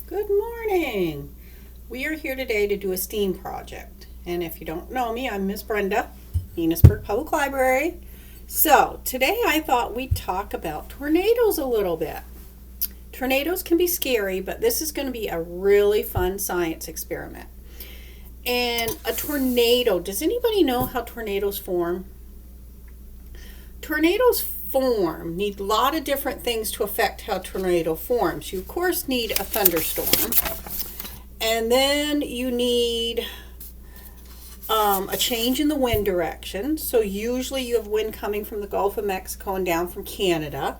Good morning. We are here today to do a STEAM project. And if you don't know me, I'm Miss Brenda, Enosburg Public Library. So today I thought we'd talk about tornadoes a little bit. Tornadoes can be scary, but this is going to be a really fun science experiment. And a tornado, does anybody know how tornadoes form? Tornadoes need a lot of different things to affect how a tornado forms. You of course need a thunderstorm, and then you need a change in the wind direction. So usually you have wind coming from the Gulf of Mexico and down from Canada.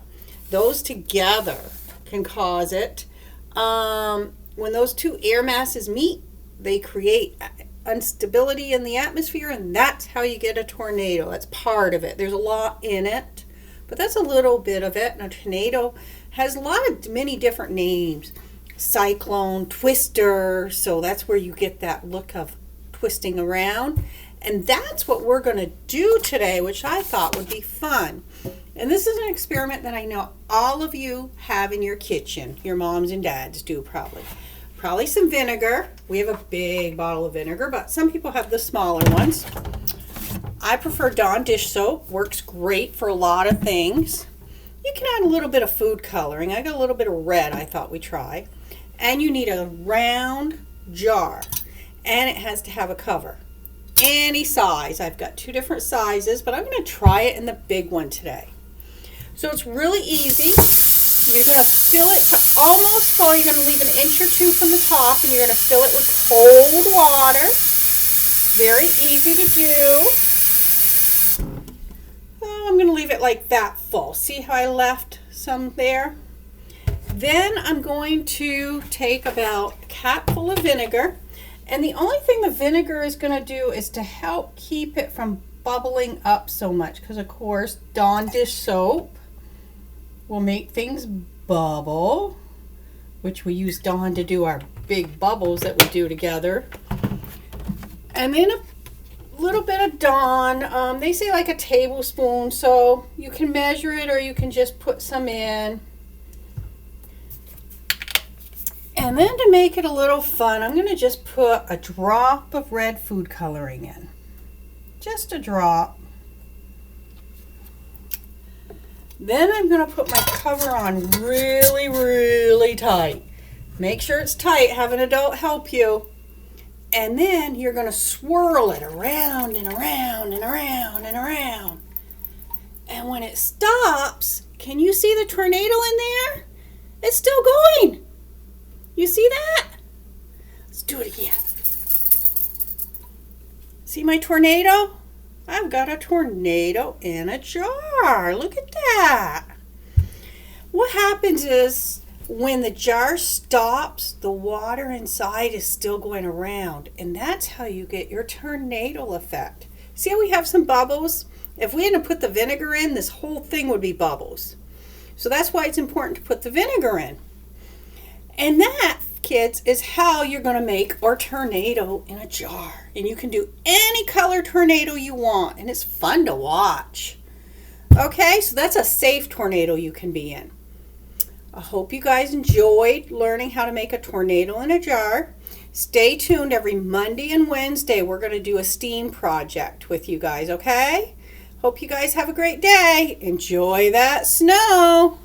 Those together can cause it. When those two air masses meet, they create instability in the atmosphere, and that's how you get a tornado. That's part of it. There's a lot in it, but that's a little bit of it. And a tornado has many different names. Cyclone, twister, so that's where you get that look of twisting around. And that's what we're going to do today, which I thought would be fun. And this is an experiment that I know all of you have in your kitchen. Your moms and dads do probably. Probably some vinegar. We have a big bottle of vinegar, but some people have the smaller ones. I prefer Dawn dish soap. Works great for a lot of things. You can add a little bit of food coloring. I got a little bit of red I thought we'd try. And you need a round jar. And it has to have a cover. Any size. I've got two different sizes, but I'm going to try it in the big one today. So it's really easy. You're going to fill it to almost full. You're going to leave an inch or two from the top, and you're going to fill it with cold water. Very easy to do. I'm going to leave it like that full. See how I left some there? Then I'm going to take about a capful of vinegar. And the only thing the vinegar is going to do is to help keep it from bubbling up so much. Because, of course, Dawn dish soap will make things bubble. Which we use Dawn to do our big bubbles that we do together. And then a little bit of Dawn. They say like a tablespoon, so you can measure it or you can just put some in. And then to make it a little fun, I'm going to just put a drop of red food coloring in. Just a drop. Then I'm going to put my cover on really, really tight. Make sure it's tight. Have an adult help you. And then you're going to swirl it around and around and around and around. And when it stops, can you see the tornado in there? It's still going. You see that? Let's do it again. See my tornado? I've got a tornado in a jar. Look at that. What happens is when the jar stops, the water inside is still going around. And that's how you get your tornado effect. See how we have some bubbles? If we hadn't put the vinegar in, this whole thing would be bubbles. So that's why it's important to put the vinegar in. And that, kids, is how you're going to make our tornado in a jar. And you can do any color tornado you want. And it's fun to watch. Okay, so that's a safe tornado you can be in. I hope you guys enjoyed learning how to make a tornado in a jar. Stay tuned every Monday and Wednesday. We're going to do a STEAM project with you guys, okay? Hope you guys have a great day. Enjoy that snow.